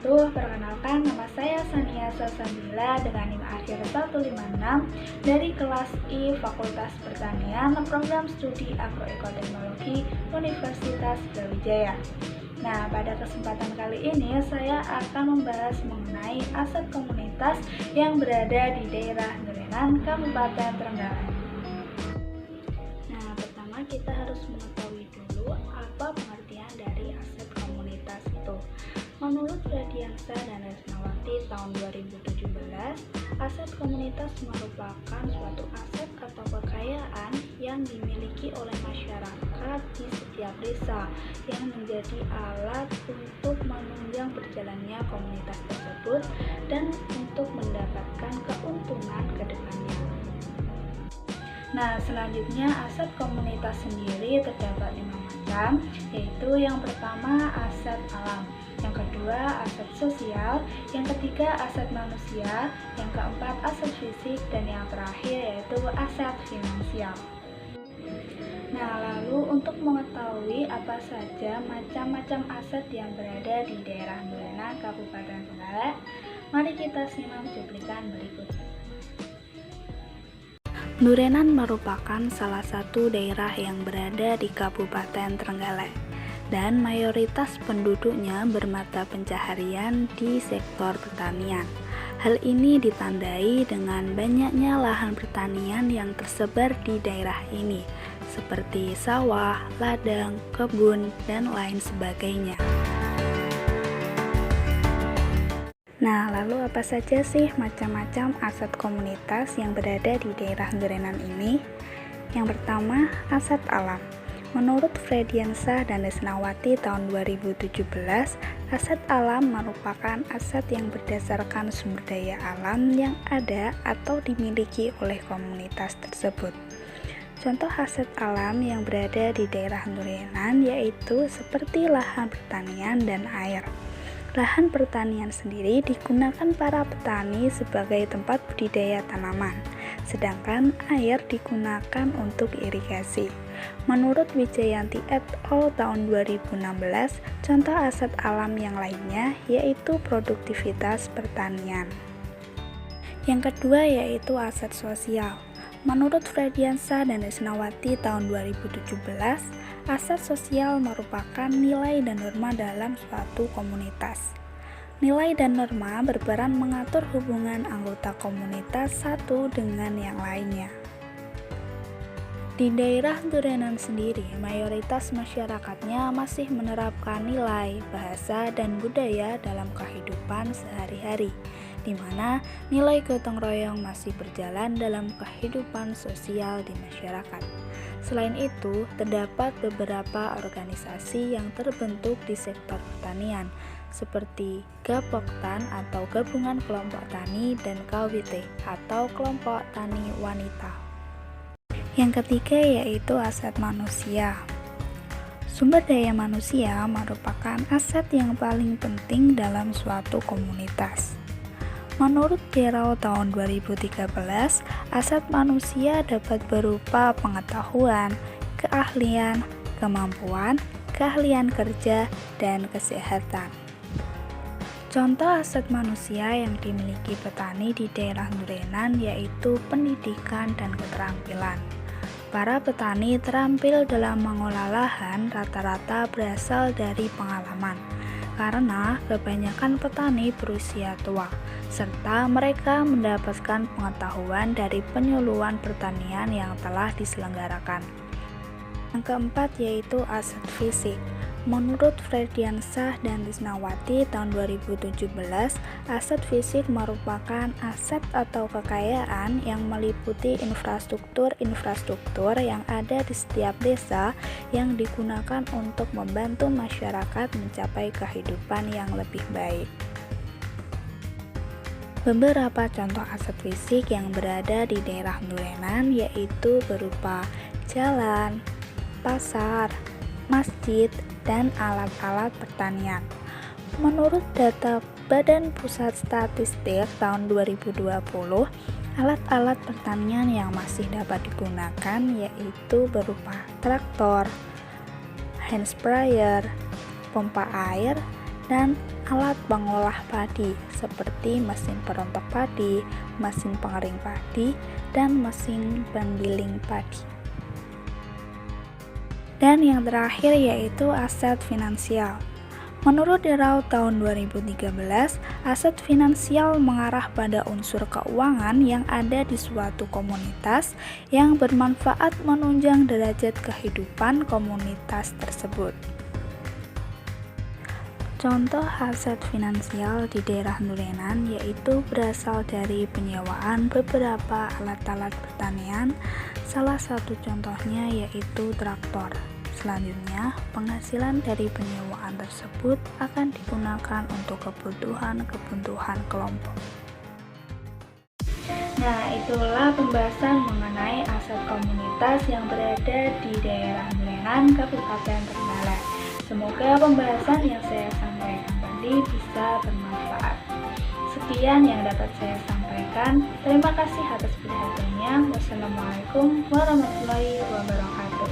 wabarakatuh. Perkenalkan, nama saya Sania Sasambila dengan NIM akhir 156 dari kelas I Fakultas Pertanian, Program Studi Agroekoteknologi Universitas Brawijaya. Nah, pada kesempatan kali ini saya akan membahas mengenai aset komunitas yang berada di daerah Nurenan, Kabupaten Trenggalek. Nah, pertama kita harus mengetahui dulu apa pengertian dari aset komunitas itu. Menurut Frediansyah dan Resnawati tahun 2017, aset komunitas merupakan suatu aset atau kekayaan yang dimiliki oleh masyarakat di setiap desa yang menjadi alat untuk menunjang berjalannya komunitas tersebut dan untuk mendapatkan keuntungan ke depannya. Nah, selanjutnya aset komunitas sendiri terdapat 5 macam, yaitu yang pertama aset alam, yang kedua aset sosial, yang ketiga aset manusia, yang keempat aset fisik, dan yang terakhir yaitu aset finansial. Nah, lalu untuk mengetahui apa saja macam-macam aset yang berada di daerah Nurenan, Kabupaten Trenggalek, mari kita simak cuplikan berikut. Nurenan merupakan salah satu daerah yang berada di Kabupaten Trenggalek dan mayoritas penduduknya bermata pencaharian di sektor pertanian. Hal ini ditandai dengan banyaknya lahan pertanian yang tersebar di daerah ini, seperti sawah, ladang, kebun, dan lain sebagainya. Nah, lalu apa saja sih macam-macam aset komunitas yang berada di daerah Nurenan ini? Yang pertama, aset alam. Menurut Frediansyah dan Resnawati tahun 2017, aset alam merupakan aset yang berdasarkan sumber daya alam yang ada atau dimiliki oleh komunitas tersebut. Contoh aset alam yang berada di daerah Nurenan yaitu seperti lahan pertanian dan air. Lahan pertanian sendiri digunakan para petani sebagai tempat budidaya tanaman, sedangkan air digunakan untuk irigasi. Menurut Wijayanti et al. Tahun 2016, contoh aset alam yang lainnya yaitu produktivitas pertanian. Yang kedua yaitu aset sosial. Menurut Frediansyah dan Resnawati tahun 2017, aset sosial merupakan nilai dan norma dalam suatu komunitas. Nilai dan norma berperan mengatur hubungan anggota komunitas satu dengan yang lainnya. Di daerah Nurenan sendiri, mayoritas masyarakatnya masih menerapkan nilai, bahasa, dan budaya dalam kehidupan sehari-hari, di mana nilai gotong royong masih berjalan dalam kehidupan sosial di masyarakat. Selain itu, terdapat beberapa organisasi yang terbentuk di sektor pertanian, seperti Gapoktan atau Gabungan Kelompok Tani dan KWT atau Kelompok Tani Wanita. Yang ketiga yaitu aset manusia. Sumber daya manusia merupakan aset yang paling penting dalam suatu komunitas. Menurut Gerau tahun 2013, aset manusia dapat berupa pengetahuan, keahlian, kemampuan, keahlian kerja, dan kesehatan. Contoh aset manusia yang dimiliki petani di daerah Nurenan yaitu pendidikan dan keterampilan. Para petani terampil dalam mengolah lahan rata-rata berasal dari pengalaman, karena kebanyakan petani berusia tua, serta mereka mendapatkan pengetahuan dari penyuluhan pertanian yang telah diselenggarakan. Yang keempat yaitu aset fisik. Menurut Frediansyah dan Resnawati tahun 2017, aset fisik merupakan aset atau kekayaan yang meliputi infrastruktur yang ada di setiap desa yang digunakan untuk membantu masyarakat mencapai kehidupan yang lebih baik. Beberapa contoh aset fisik yang berada di daerah Nurenan yaitu berupa jalan, pasar, masjid, dan alat-alat pertanian. Menurut data Badan Pusat Statistik tahun 2020, alat-alat pertanian yang masih dapat digunakan yaitu berupa traktor, hand sprayer, pompa air, dan alat pengolah padi seperti mesin perontok padi, mesin pengering padi, dan mesin penggiling padi. Dan yang terakhir yaitu aset finansial. Menurut DERAU tahun 2013, aset finansial mengarah pada unsur keuangan yang ada di suatu komunitas yang bermanfaat menunjang derajat kehidupan komunitas tersebut. Contoh aset finansial di daerah Nurenan yaitu berasal dari penyewaan beberapa alat-alat pertanian, salah satu contohnya yaitu traktor. Selanjutnya, penghasilan dari penyewaan tersebut akan digunakan untuk kebutuhan kelompok. Nah, itulah pembahasan mengenai aset komunitas yang berada di daerah Nurenan, Kabupaten Trenggalek. Semoga pembahasan yang saya sampaikan tadi bisa bermanfaat. Sekian yang dapat saya sampaikan. Terima kasih atas perhatiannya. Wassalamualaikum warahmatullahi wabarakatuh.